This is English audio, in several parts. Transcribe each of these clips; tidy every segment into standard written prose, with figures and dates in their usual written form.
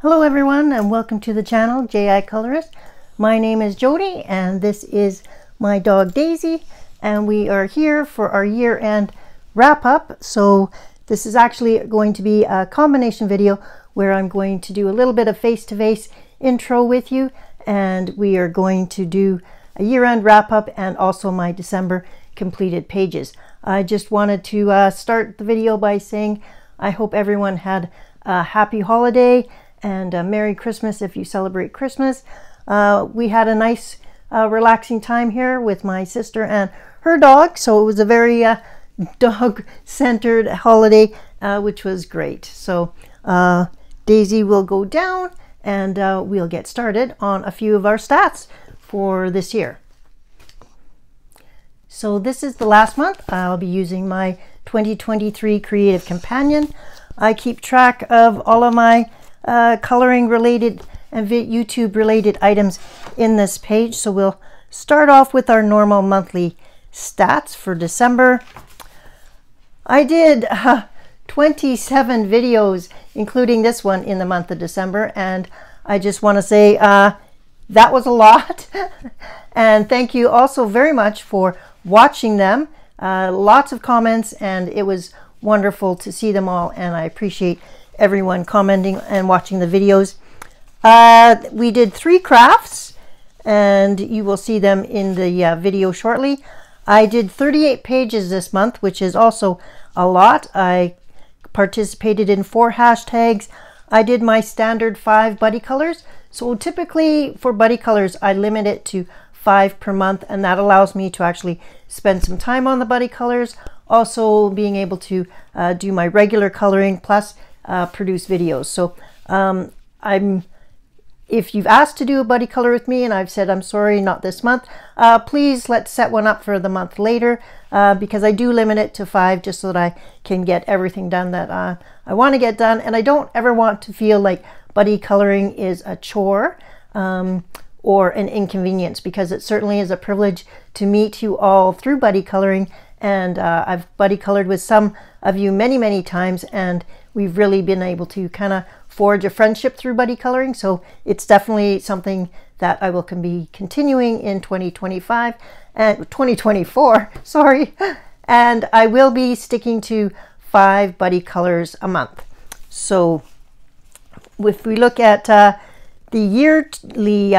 Hello everyone and welcome to the channel J.I. Colourist. My name is Jody and this is my dog Daisy, and we are here for our year-end wrap-up. So this is actually going to be a combination video where I'm going to do a little bit of face-to-face intro with you, and we are going to do a year-end wrap-up and also my December completed pages. I just wanted to start the video by saying I hope everyone had a happy holiday and a Merry Christmas if you celebrate Christmas. We had a nice relaxing time here with my sister and her dog, so it was a very dog-centered holiday, which was great. So Daisy will go down and we'll get started on a few of our stats for this year. So this is the last month. I'll be using my 2023 Creative Companion. I keep track of all of my coloring related and YouTube related items in this page. So we'll start off with our normal monthly stats for December. I did 27 videos, including this one, in the month of December, and I just want to say that was a lot. And thank you also very much for watching them. Lots of comments, and it was wonderful to see them all, and I appreciate everyone commenting and watching the videos. We did 3 crafts, and you will see them in the video shortly. I did 38 pages this month, which is also a lot. I participated in 4 hashtags. I did my standard 5 buddy colors. So typically for buddy colors, I limit it to 5 per month, and that allows me to actually spend some time on the buddy colors, also being able to do my regular coloring plus produce videos. So if you've asked to do a buddy color with me and I've said I'm sorry, not this month, please let's set one up for the month later, because I do limit it to 5 just so that I can get everything done that I want to get done, and I don't ever want to feel like buddy coloring is a chore or an inconvenience, because it certainly is a privilege to meet you all through buddy coloring. And I've buddy colored with some of you many times, and we've really been able to kind of forge a friendship through buddy coloring. So it's definitely something that I will be continuing in 2025 and 2024, sorry. And I will be sticking to 5 buddy colors a month. So if we look at the yearly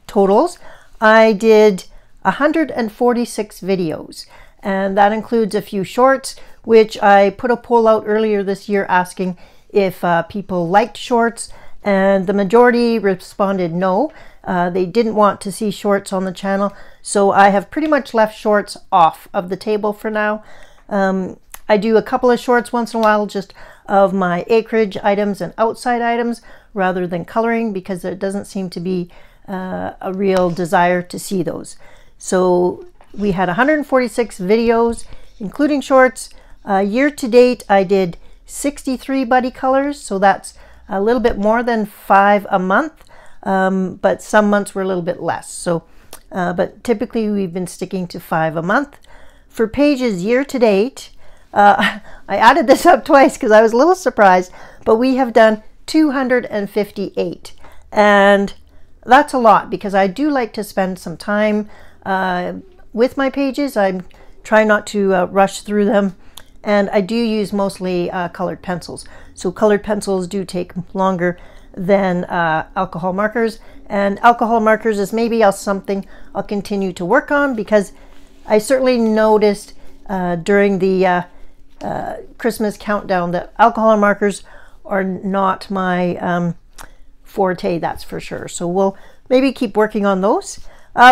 totals, I did 146 videos. And that includes a few shorts, which I put a poll out earlier this year asking if people liked shorts, and the majority responded no. They didn't want to see shorts on the channel, so I have pretty much left shorts off of the table for now. I do a couple of shorts once in a while just of my acreage items and outside items rather than coloring, because there doesn't seem to be a real desire to see those. So we had 146 videos, including shorts. Year to date, I did 63 buddy colors, so that's a little bit more than 5 a month, but some months were a little bit less. So, but typically we've been sticking to 5 a month. For pages year to date, I added this up twice because I was a little surprised, but we have done 258, and that's a lot because I do like to spend some time with my pages. I try not to rush through them, and I do use mostly colored pencils. So colored pencils do take longer than alcohol markers, and alcohol markers is maybe something I'll continue to work on, because I certainly noticed during the Christmas countdown that alcohol markers are not my forte, that's for sure. So we'll maybe keep working on those.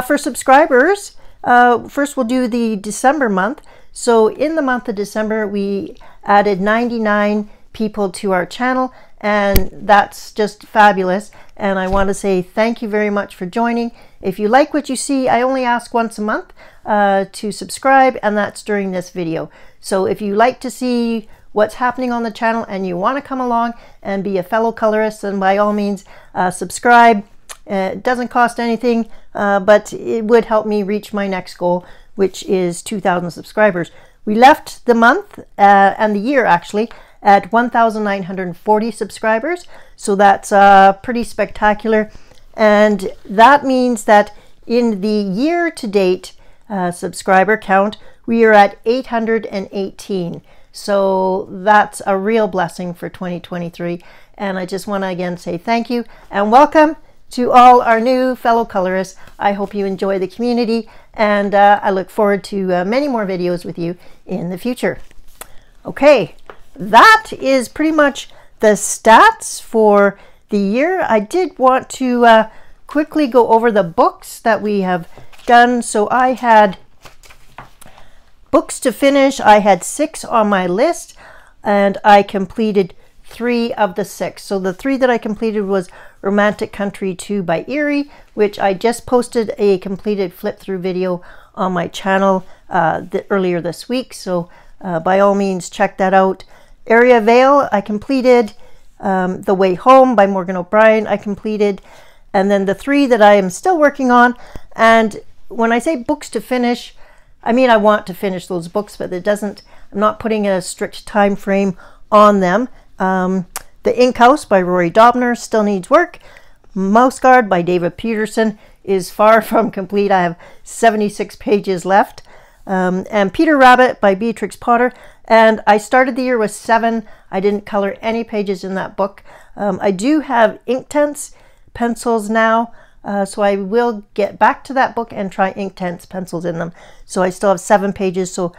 For subscribers, first we'll do the December month. So in the month of December, we added 99 people to our channel, and that's just fabulous. And I want to say thank you very much for joining. If you like what you see, I only ask once a month to subscribe, and that's during this video. So if you like to see what's happening on the channel and you want to come along and be a fellow colorist, then by all means subscribe. It doesn't cost anything, but it would help me reach my next goal, which is 2,000 subscribers. We left the month and the year actually at 1,940 subscribers. So that's pretty spectacular. And that means that in the year-to-date subscriber count, we are at 818. So that's a real blessing for 2023. And I just want to again say thank you and welcome to all our new fellow colorists. I hope you enjoy the community, and I look forward to many more videos with you in the future. Okay, that is pretty much the stats for the year. I did want to quickly go over the books that we have done. So I had books to finish. I had 6 on my list, and I completed 3 of the 6. So the 3 that I completed was Romantic Country 2 by Erie, which I just posted a completed flip through video on my channel earlier this week. So by all means, check that out. Area Vale, I completed. The Way Home by Morgan O'Brien, I completed. And then the 3 that I am still working on. And when I say books to finish, I mean I want to finish those books, but I'm not putting a strict time frame on them. The Ink House by Rory Dobner still needs work. Mouse Guard by David Peterson is far from complete. I have 76 pages left. And Peter Rabbit by Beatrix Potter. And I started the year with 7. I didn't color any pages in that book. I do have Inktense pencils now. So I will get back to that book and try Inktense pencils in them. So I still have 7 pages. So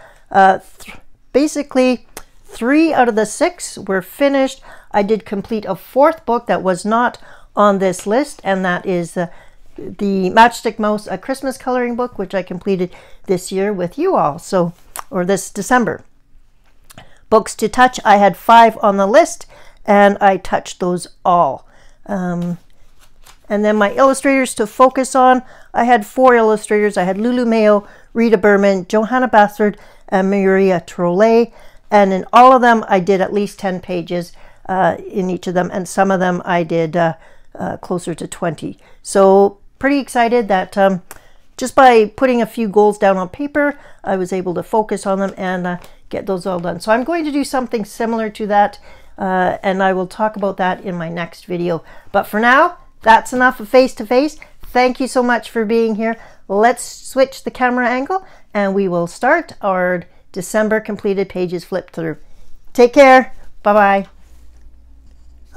basically 3 out of the 6 were finished. I did complete a 4th book that was not on this list, and that is the Matchstick Mouse, a Christmas coloring book, which I completed this year with you all, or this December. Books to touch, I had 5 on the list, and I touched those all. And then my illustrators to focus on, I had 4 illustrators. I had Lulu Mayo, Rita Berman, Johanna Bassford, and Maria Trollet. And in all of them, I did at least 10 pages in each of them. And some of them I did closer to 20. So pretty excited that just by putting a few goals down on paper, I was able to focus on them and get those all done. So I'm going to do something similar to that. And I will talk about that in my next video. But for now, that's enough of face-to-face. Thank you so much for being here. Let's switch the camera angle and we will start our December completed pages flip through. Take care. Bye-bye.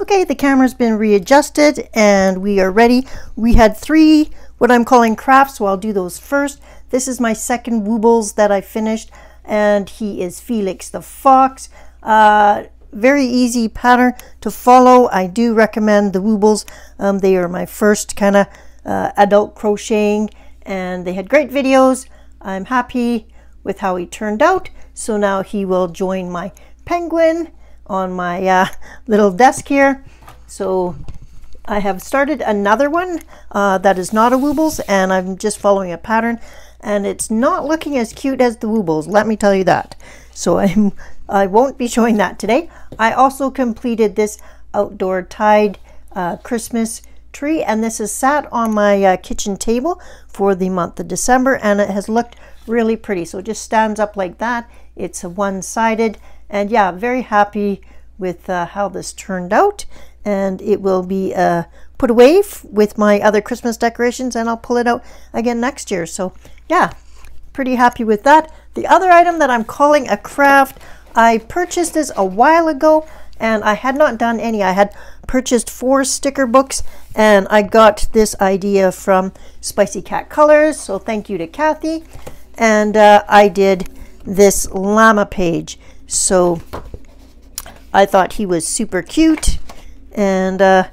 Okay, the camera's been readjusted and we are ready. We had 3 what I'm calling crafts, so I'll do those first. This is my second Woobles that I finished, and he is Felix the Fox. Very easy pattern to follow. I do recommend the Woobles. They are my first kind of adult crocheting, and they had great videos. I'm happy with how he turned out. So now he will join my penguin on my little desk here. So I have started another one that is not a Woobles, and I'm just following a pattern, and it's not looking as cute as the Woobles, let me tell you that. So I won't be showing that today. I also completed this outdoor tied Christmas tree, and this is sat on my kitchen table for the month of December, and it has looked really pretty. So it just stands up like that. It's a one-sided, and yeah, very happy with how this turned out, and it will be put away with my other Christmas decorations, and I'll pull it out again next year. So yeah, pretty happy with that. The other item that I'm calling a craft, I purchased this a while ago and I had not done any. I had purchased 4 sticker books, and I got this idea from Spicy Cat Colors, so thank you to Kathy. And I did this llama page, so I thought he was super cute, and I'm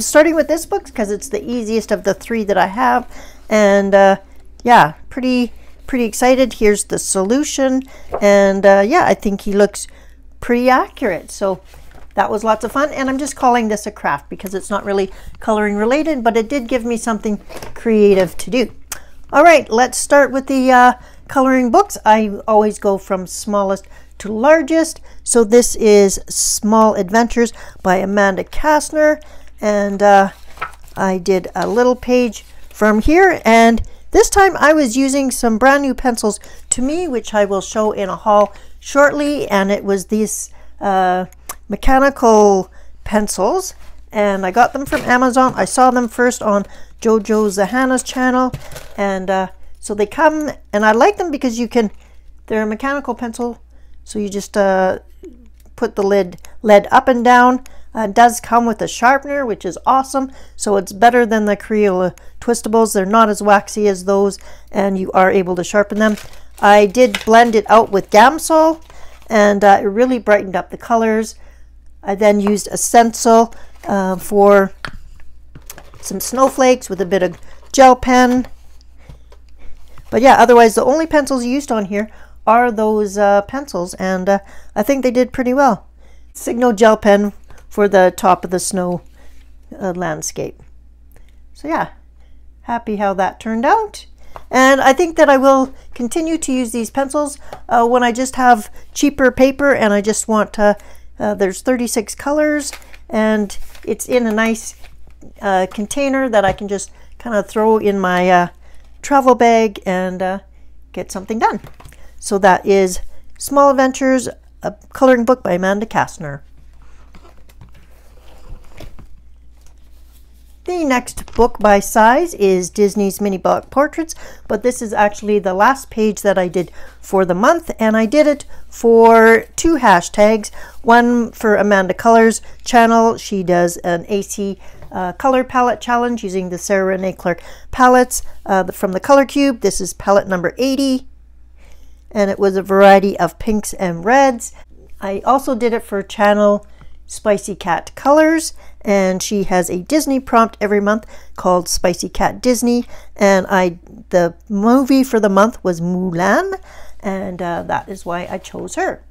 starting with this book because it's the easiest of the 3 that I have, and yeah, pretty excited. Here's the solution, and yeah, I think he looks pretty accurate. So that was lots of fun, and I'm just calling this a craft because it's not really coloring related, but it did give me something creative to do. All right, let's start with the coloring books. I always go from smallest to largest. So this is Small Adventures by Amanda Kastner, and I did a little page from here, and This time I was using some brand new pencils to me, which I will show in a haul shortly, and it was these mechanical pencils, and I got them from Amazon. I saw them first on Johannas channel, and so they come, and I like them because they're a mechanical pencil, so you just put the lead up and down. It does come with a sharpener, which is awesome, so it's better than the Crayola Twistables. They're not as waxy as those, and you are able to sharpen them. I did blend it out with Gamsol, and it really brightened up the colors. I then used a stencil for some snowflakes with a bit of gel pen. But yeah, otherwise the only pencils used on here are those pencils, and I think they did pretty well. Signo gel pen for the top of the snow landscape. So yeah, happy how that turned out. And I think that I will continue to use these pencils when I just have cheaper paper and I just want there's 36 colors, and it's in a nice container that I can just kind of throw in my travel bag and get something done. So that is Small Adventures, a coloring book by Amanda Kastner. The next book by size is Disney's Mini Block Portraits, but this is actually the last page that I did for the month, and I did it for 2 hashtags. One for Amanda Colours channel. She does an AC color palette challenge using the Sarah Renee Clark palettes from the Color Cube. This is palette number 80, and it was a variety of pinks and reds. I also did it for channel Spicy Cat Colors, and she has a Disney prompt every month called Spicy Cat Disney, and the movie for the month was Mulan, and that is why I chose her.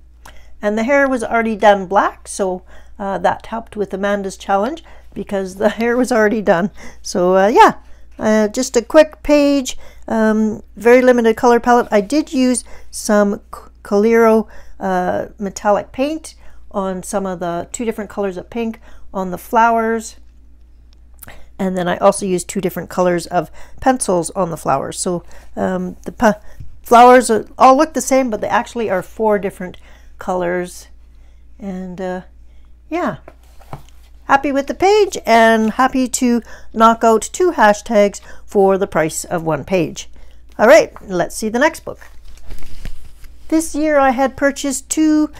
And the hair was already done black, so that helped with Amanda's challenge because the hair was already done. So yeah, just a quick page, very limited color palette. I did use some Colourful metallic paint on some of the 2 different colors of pink on the flowers, and then I also used 2 different colors of pencils on the flowers. So the flowers all look the same, but they actually are 4 different colors. And yeah, happy with the page and happy to knock out 2 hashtags for the price of 1 page. All right, let's see the next book. This year I had purchased 2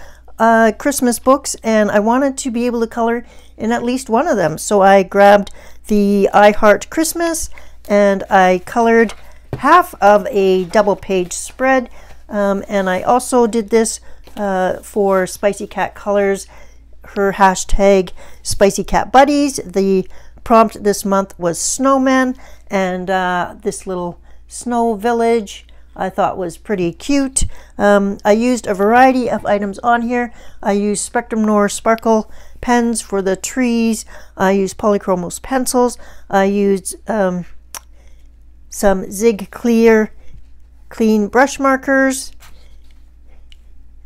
Christmas books, and I wanted to be able to color in at least one of them. So I grabbed the I Heart Christmas, and I colored half of a double page spread, and I also did this for Spicy Cat Colors, her hashtag Spicy Cat Buddies. The prompt this month was snowman, and this little snow village I thought was pretty cute. I used a variety of items on here. I used Spectrum Noir Sparkle pens for the trees. I used Polychromos pencils. I used some Zig Clear clean brush markers.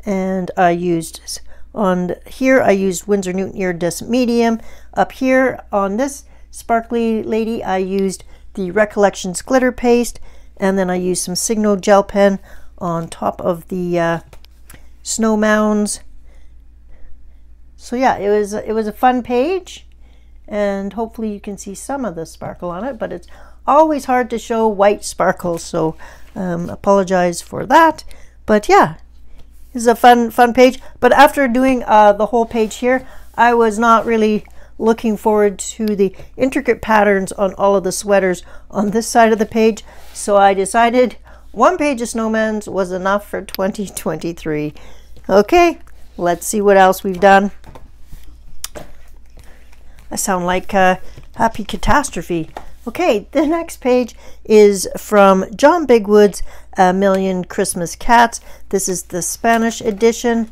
And I used, on here, I used Winsor Newton Iridescent Medium. Up here on this sparkly lady, I used the Recollections Glitter Paste. And then I used some Signo gel pen on top of the snow mounds. So yeah, it was a fun page, and hopefully you can see some of the sparkle on it, but it's always hard to show white sparkles, so apologize for that. But yeah, this is a fun page. But after doing the whole page here, I was not really looking forward to the intricate patterns on all of the sweaters on this side of the page, so I decided 1 page of snowmans was enough for 2023. Okay, let's see what else we've done. I sound like Happy Catastrophe. Okay, the next page is from John Bigwood's A Million Christmas Cats. This is the Spanish edition.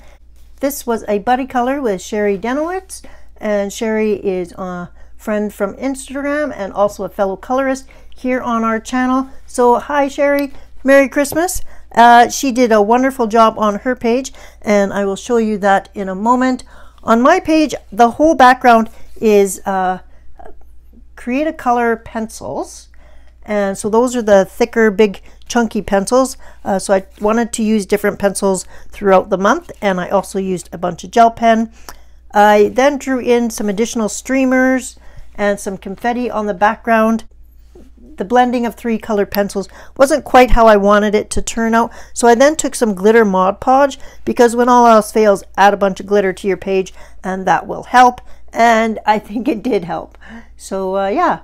This was a buddy color with Sherry Dennewitz, and Sherry is a friend from Instagram and also a fellow colorist here on our channel. So hi Sherry, Merry Christmas. She did a wonderful job on her page, and I will show you that in a moment. On my page, the whole background is Create a Color pencils, And so those are the thicker, big, chunky pencils. So I wanted to use different pencils throughout the month, and I also used a bunch of gel pen. I then drew in some additional streamers and some confetti on the background. The blending of 3 colored pencils wasn't quite how I wanted it to turn out, so I then took some glitter Mod Podge, because when all else fails, add a bunch of glitter to your page and that will help, and I think it did help. So yeah,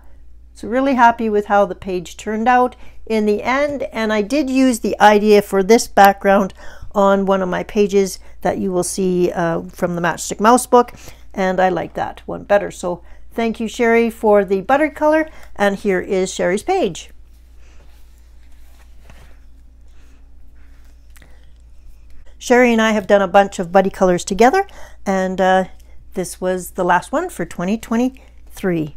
so really happy with how the page turned out in the end, and I did use the idea for this background on one of my pages that you will see from the Matchstick Mouse book, and I like that one better. So thank you, Sherry, for the buttered color, and here is Sherry's page. Sherry and I have done a bunch of buddy colors together, and this was the last one for 2023.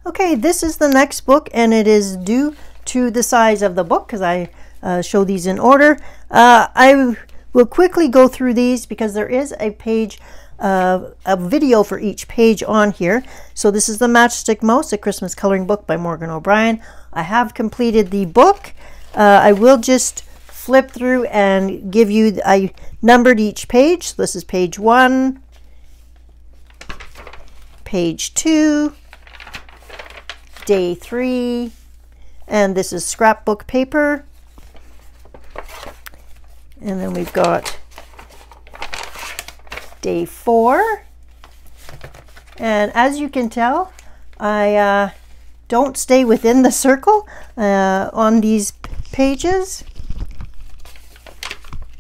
Okay, this is the next book, and it is due to the size of the book because I show these in order. I will quickly go through these because there is a page, a video for each page on here. So this is the Matchstick Mouse, a Christmas coloring book by Morgan O'Brien. I have completed the book. I will just flip through and give you, I numbered each page. So this is page 1, page 2, day 3, and this is scrapbook paper. And then we've got day 4. And as you can tell, I don't stay within the circle on these pages.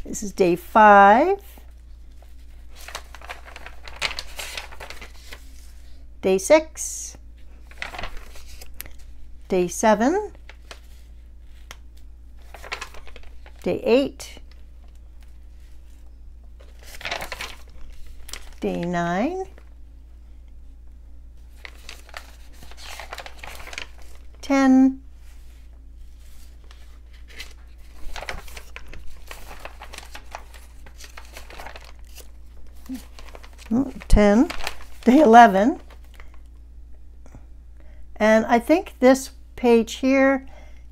This is day 5. Day 6. Day 7. Day 8. Day 9, 10, 10, day 11, and I think this page here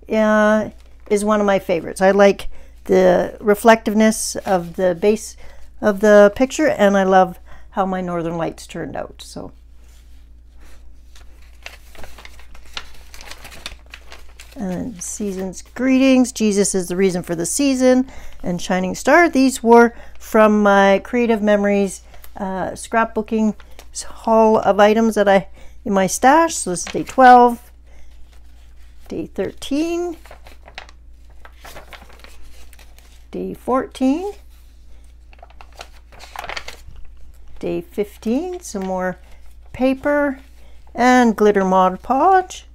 is one of my favorites. I like the reflectiveness of the base of the picture, and I love how my Northern Lights turned out. So and season's greetings, Jesus is the reason for the season, and Shining Star. These were from my Creative Memories scrapbooking haul of items that I in my stash. So this is day 12, day 13, day 14, day 15, some more paper and glitter Mod Podge.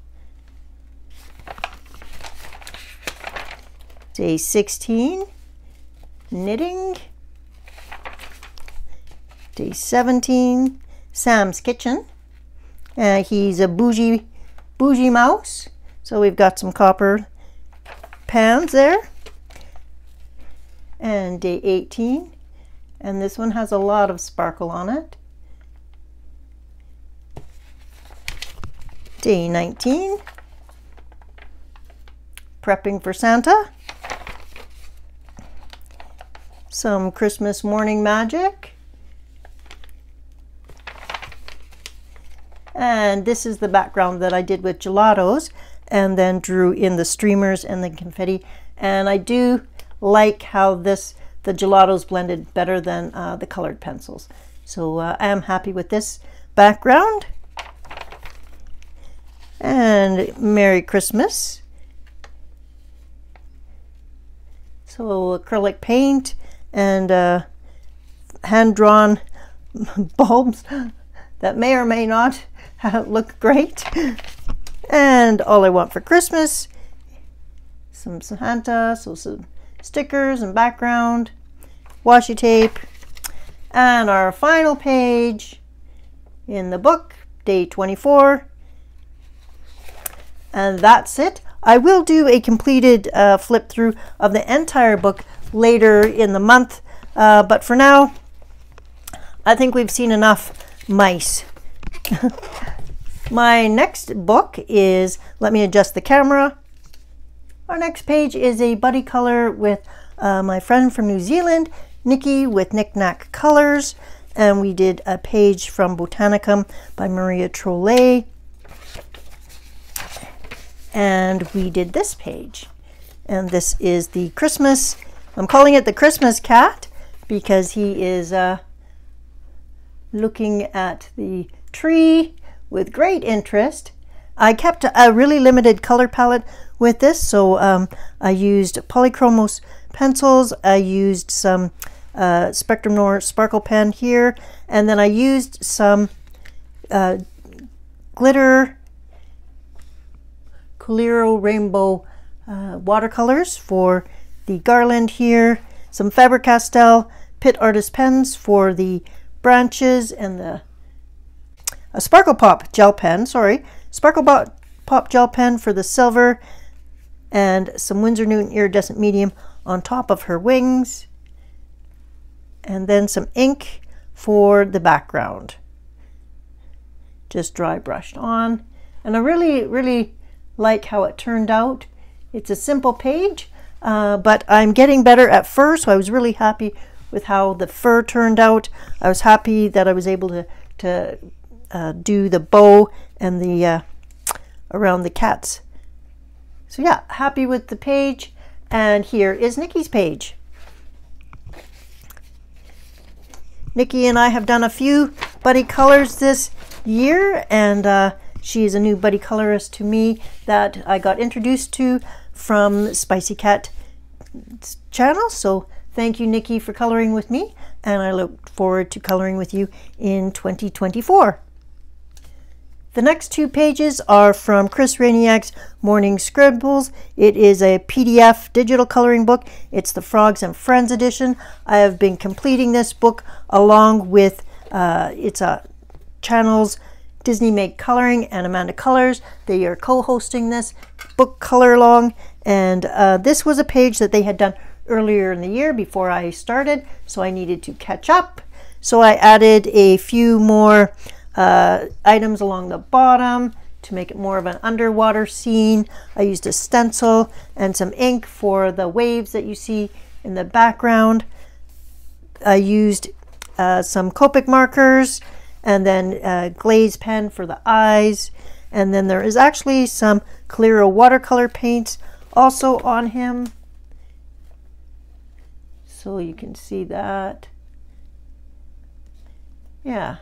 Day 16, knitting. Day 17, Sam's Kitchen. He's a bougie mouse. So we've got some copper pans there. And day 18, and this one has a lot of sparkle on it. Day 19, prepping for Santa. Some Christmas morning magic. And this is the background that I did with gelatos and then drew in the streamers and the confetti. And I do like how the gelatos blended better than the colored pencils. So I am happy with this background. And Merry Christmas. So acrylic paint and hand-drawn bulbs that may or may not look great. And All I Want for Christmas, some Santa, so some stickers and background, washi tape, and our final page in the book, day 24. And that's it. I will do a completed flip through of the entire book later in the month, but for now I think we've seen enough mice. My next book is, let me adjust the camera. Our next page is a buddy color with my friend from New Zealand, Nicky with Nicnaccolours, and we did a page from Botanicum by Maria Trollet, and we did this page, and this is the Christmas, I'm calling it the Christmas cat because he is looking at the tree with great interest. I kept a really limited color palette with this, so I used Polychromos pencils, I used some Spectrum Noir sparkle pen here, and then I used some glitter Colourful rainbow watercolors for the garland here, some Faber-Castell Pitt Artist pens for the branches, and a Sparkle Pop gel pen, Sparkle Pop gel pen for the silver, and some Winsor Newton iridescent medium on top of her wings, and then some ink for the background, just dry brushed on. And I really like how it turned out. It's a simple page, but I'm getting better at fur, so I was really happy with how the fur turned out. I was happy that I was able to do the bow and the around the cats. So yeah, happy with the page. And here is Nicky's page. Nicky and I have done a few buddy colors this year, and she is a new buddy colorist to me that I got introduced to from Spicy Cat channel. So thank you, Nicky, for coloring with me, and I look forward to coloring with you in 2024. The next two pages are from Chris Rainiak's Morning Scribbles. It is a PDF digital coloring book. It's the Frogs and Friends edition. I have been completing this book along with it's a channel's Disney Make Coloring and Nicnaccolours. They are co-hosting this book color along, and this was a page that they had done earlier in the year before I started, so I needed to catch up. So I added a few more items along the bottom to make it more of an underwater scene. I used a stencil and some ink for the waves that you see in the background. I used some Copic markers, and then glaze pen for the eyes, and then there is actually some Clear watercolor paints also on him, so you can see that. Yeah,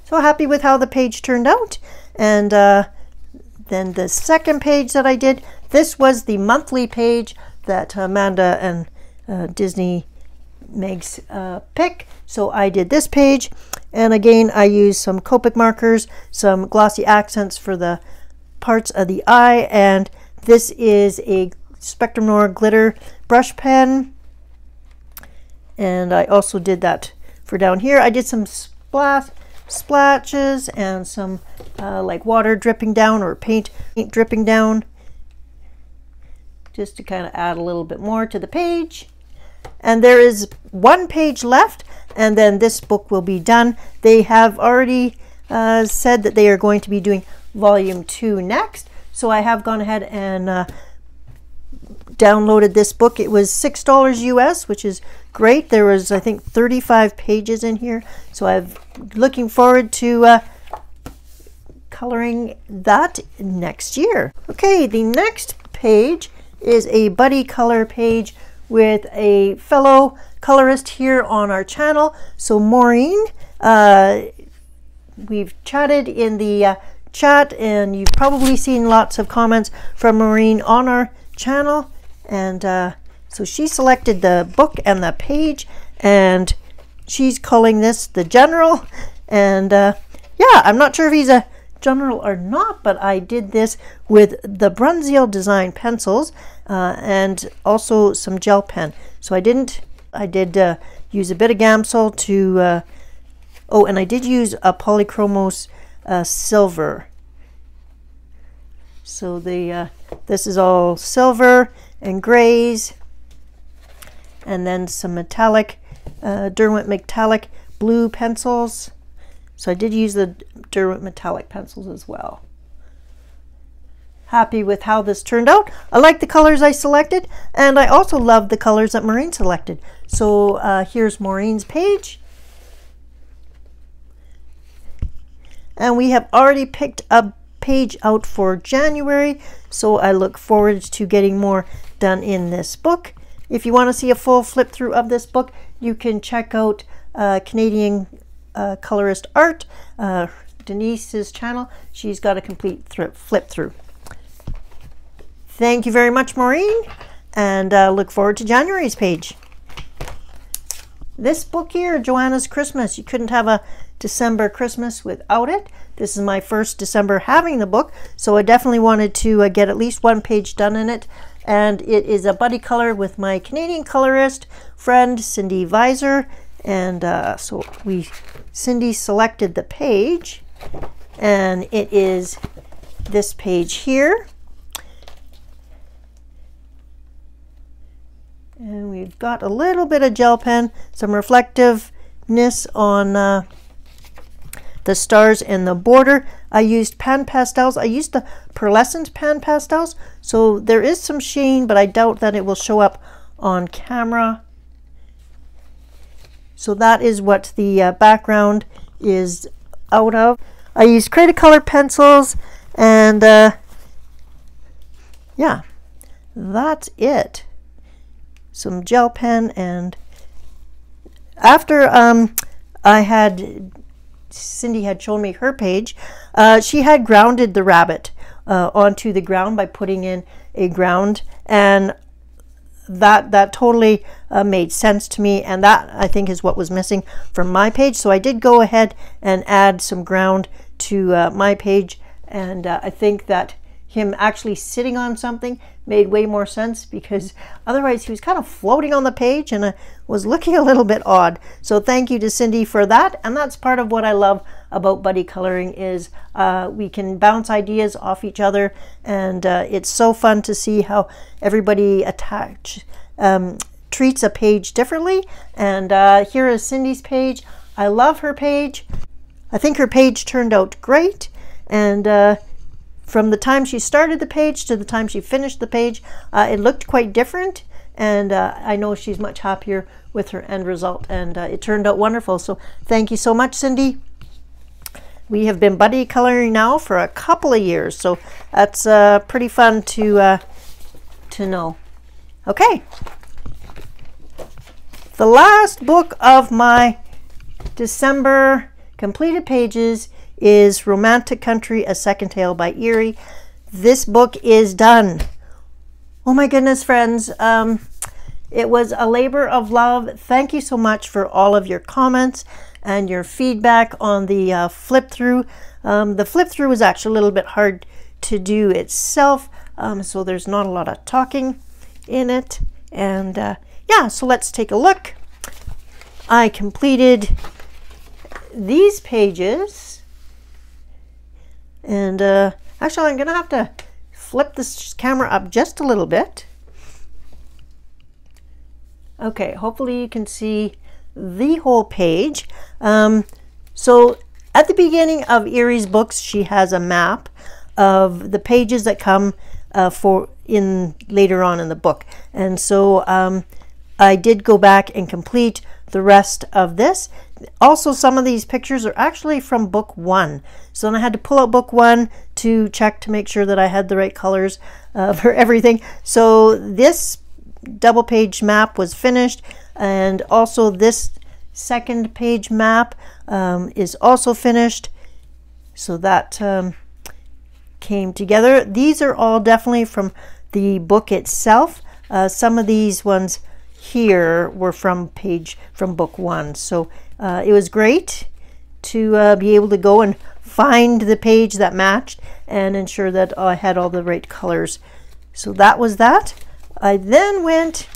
so happy with how the page turned out. And then the second page that I did, this was the monthly page that Amanda and Disney makes pick. So I did this page, and again I used some Copic markers, some glossy accents for the parts of the eye, and this is a Spectrum Noir glitter brush pen, and I also did that for down here. I did some splashes and some like water dripping down or paint dripping down, just to kind of add a little bit more to the page. And there is one page left, and then this book will be done. They have already said that they are going to be doing volume 2 next, so I have gone ahead and downloaded this book. It was $6 US, which is great. There was, I think, 35 pages in here, so I'm looking forward to coloring that next year. Okay, the next page is a buddy color page with a fellow colorist here on our channel. So Maureen, we've chatted in the chat, and you've probably seen lots of comments from Maureen on our channel, and so she selected the book and the page, and she's calling this the General. And yeah, I'm not sure if he's a general or not, but I did this with the Brunzell design pencils and also some gel pen. So I did use a bit of Gamsol to oh, and I did use a Polychromos silver. So the this is all silver and grays, and then some metallic Dennewitz metallic blue pencils So I did use the Dennewitz metallic pencils as well. Happy with how this turned out. I like the colors I selected, and I also love the colors that Maureen selected. So here's Maureen's page. And we have already picked a page out for January, so I look forward to getting more done in this book. If you want to see a full flip through of this book, you can check out Canadian colorist art, Denise's channel. She's got a complete flip through. Thank you very much, Maureen, and look forward to January's page. This book here, Johannas Christmas, you couldn't have a December Christmas without it. This is my first December having the book, so I definitely wanted to get at least one page done in it. And it is a buddy color with my Canadian colorist friend, Cindy Visor. And so Cindy selected the page, and it is this page here. And we've got a little bit of gel pen, some reflectiveness on the stars and the border. I used pan pastels. I used the pearlescent pan pastels, so there is some sheen, but I doubt that it will show up on camera. So that is what the background is out of. I used Cretacolor pencils, and yeah, that's it. Some gel pen, and after Cindy had shown me her page, she had grounded the rabbit onto the ground by putting in a ground, and that totally made sense to me, and that I think is what was missing from my page. So I did go ahead and add some ground to my page, and I think that him actually sitting on something made way more sense, because otherwise he was kind of floating on the page and was looking a little bit odd. So thank you to Cindy for that, and that's part of what I love about buddy coloring is we can bounce ideas off each other, and it's so fun to see how everybody treats a page differently. And here is Cindy's page. I love her page. I think her page turned out great, and from the time she started the page to the time she finished the page, it looked quite different, and I know she's much happier with her end result, and it turned out wonderful. So thank you so much, Cindy. We have been buddy coloring now for a couple of years, so that's pretty fun to know. Okay, the last book of my December completed pages is Romantic Country, A Second Tale by Erie. This book is done. Oh my goodness, friends. It was a labor of love. Thank you so much for all of your comments and your feedback on the flip through. The flip through was actually a little bit hard to do itself, so there's not a lot of talking in it. And yeah, so let's take a look. I completed these pages. And actually, I'm going to have to flip this camera up just a little bit. Okay, hopefully you can see the whole page. So at the beginning of Erie's books, she has a map of the pages that come later on in the book. And so I did go back and complete the rest of this. Also, some of these pictures are actually from book 1. So then I had to pull out book 1 to check to make sure that I had the right colors for everything. So this double page map was finished, and also this second page map is also finished. So that came together. These are all definitely from the book itself. Some of these ones here were from book 1. So it was great to be able to go and find the page that matched and ensure that I had all the right colors. So that was that. I then went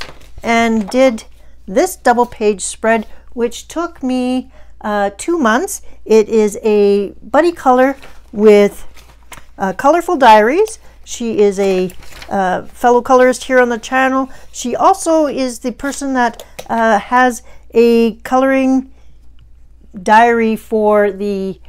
and did this double page spread, which took me 2 months. It is a buddy color with Colorful Diaries. She is a fellow colorist here on the channel. She also is the person that has a coloring diary for the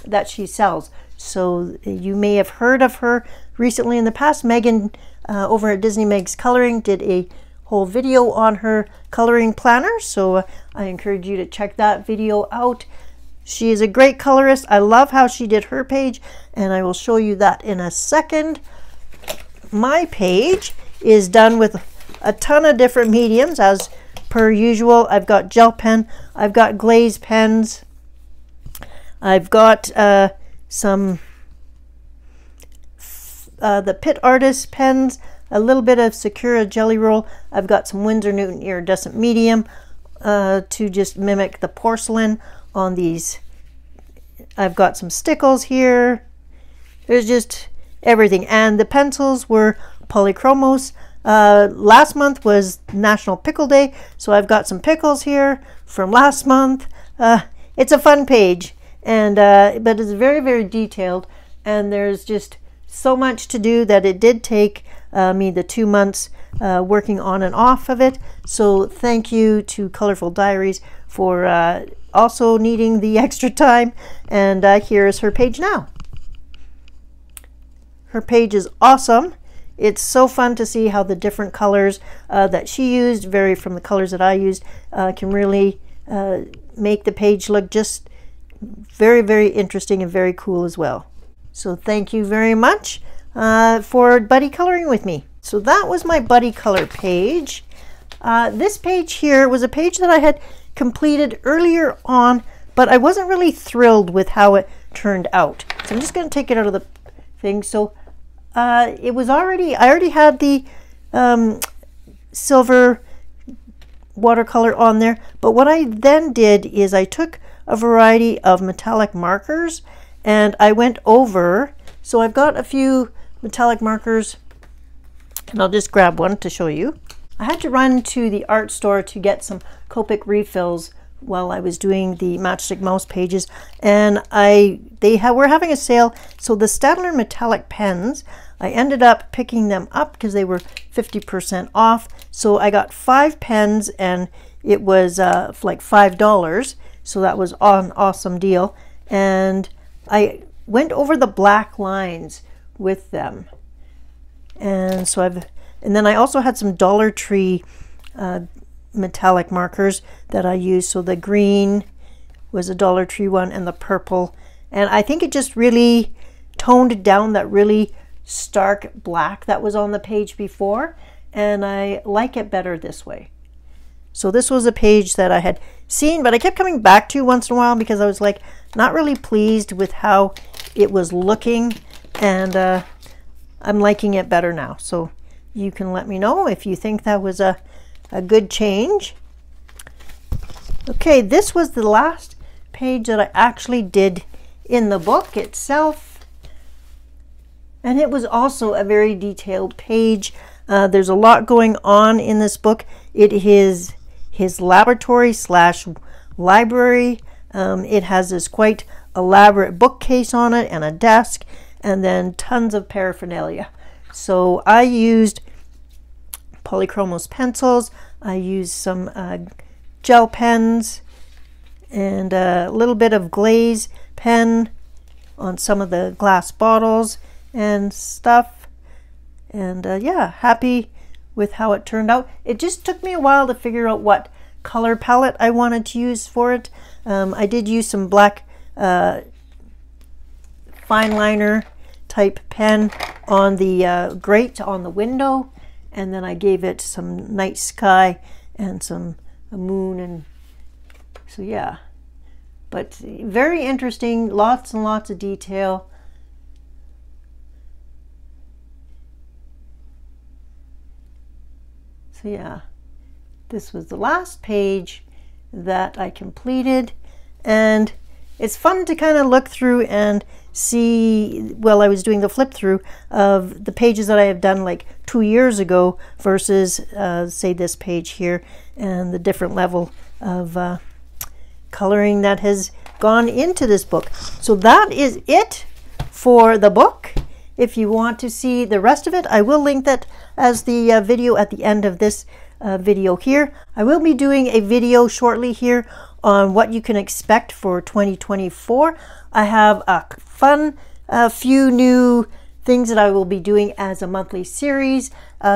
that she sells. So you may have heard of her recently in the past. Megan over at Disney Meg's Coloring did a whole video on her coloring planner, so I encourage you to check that video out. She is a great colorist. I love how she did her page, and I will show you that in a second. My page is done with a ton of different mediums as per usual. I've got gel pen, I've got glaze pens, I've got some the Pitt Artist pens, a little bit of Sakura Jelly Roll. I've got some Winsor Newton iridescent medium to just mimic the porcelain on these. I've got some stickles here. There's just everything. And the pencils were polychromos. Last month was National Pickle Day, so I've got some pickles here from last month. It's a fun page, and but it's very, very detailed, and there's just so much to do that it did take me the 2 months working on and off of it. So thank you to Colourful Diaries for also needing the extra time. And here is her page now. Her page is awesome. It's so fun to see how the different colors that she used vary from the colors that I used, can really make the page look just very, very interesting and very cool as well. So thank you very much for buddy coloring with me. So that was my buddy color page. This page here was a page that I had completed earlier on, but I wasn't really thrilled with how it turned out. So I'm just going to take it out of the thing. So it was already, I already had the silver watercolor on there, but what I then did is I took a variety of metallic markers and I went over. So I've got a few metallic markers, and I'll just grab one to show you. I had to run to the art store to get some Copic refills while I was doing the Matchstick mouse pages, and were having a sale. So the Staedtler metallic pens, I ended up picking them up because they were 50% off. So I got 5 pens, and it was like $5. So that was an awesome deal. And I went over the black lines with them. And so and then I also had some Dollar Tree metallic markers that I used. So the green was a Dollar Tree one, and the purple. And I think it just really toned down that really stark black that was on the page before. And I like it better this way. So this was a page that I had seen, but I kept coming back to once in a while because I was like not really pleased with how it was looking, and I'm liking it better now. So you can let me know if you think that was a good change. Okay, this was the last page that I actually did in the book itself, and it was also a very detailed page. There's a lot going on in this book. It is his laboratory slash library. It has this quite elaborate bookcase on it and a desk, and then tons of paraphernalia. So I used polychromos pencils, I used some gel pens, and a little bit of glaze pen on some of the glass bottles and stuff. And yeah, happy with how it turned out. It just took me a while to figure out what color palette I wanted to use for it. I did use some black fine liner type pen on the grate on the window, and then I gave it some night sky and a moon, and so yeah. But very interesting, lots and lots of detail. So yeah, this was the last page that I completed, and it's fun to kind of look through and see, well, I was doing the flip through of the pages that I have done like 2 years ago versus say this page here, and the different level of coloring that has gone into this book. So that is it for the book. If you want to see the rest of it, I will link that as the video at the end of this video here. I will be doing a video shortly here on what you can expect for 2024. I have a fun few new things that I will be doing as a monthly series,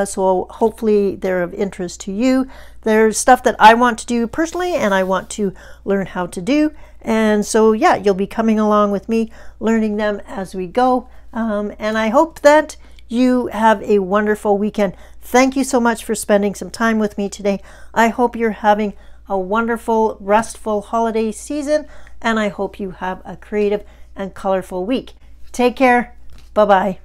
so hopefully they're of interest to you. There's stuff that I want to do personally and I want to learn how to do, and so yeah, you'll be coming along with me learning them as we go, and I hope that you have a wonderful weekend. Thank you so much for spending some time with me today. I hope you're having a wonderful, restful holiday season, and I hope you have a creative and colorful week. Take care. Bye-bye.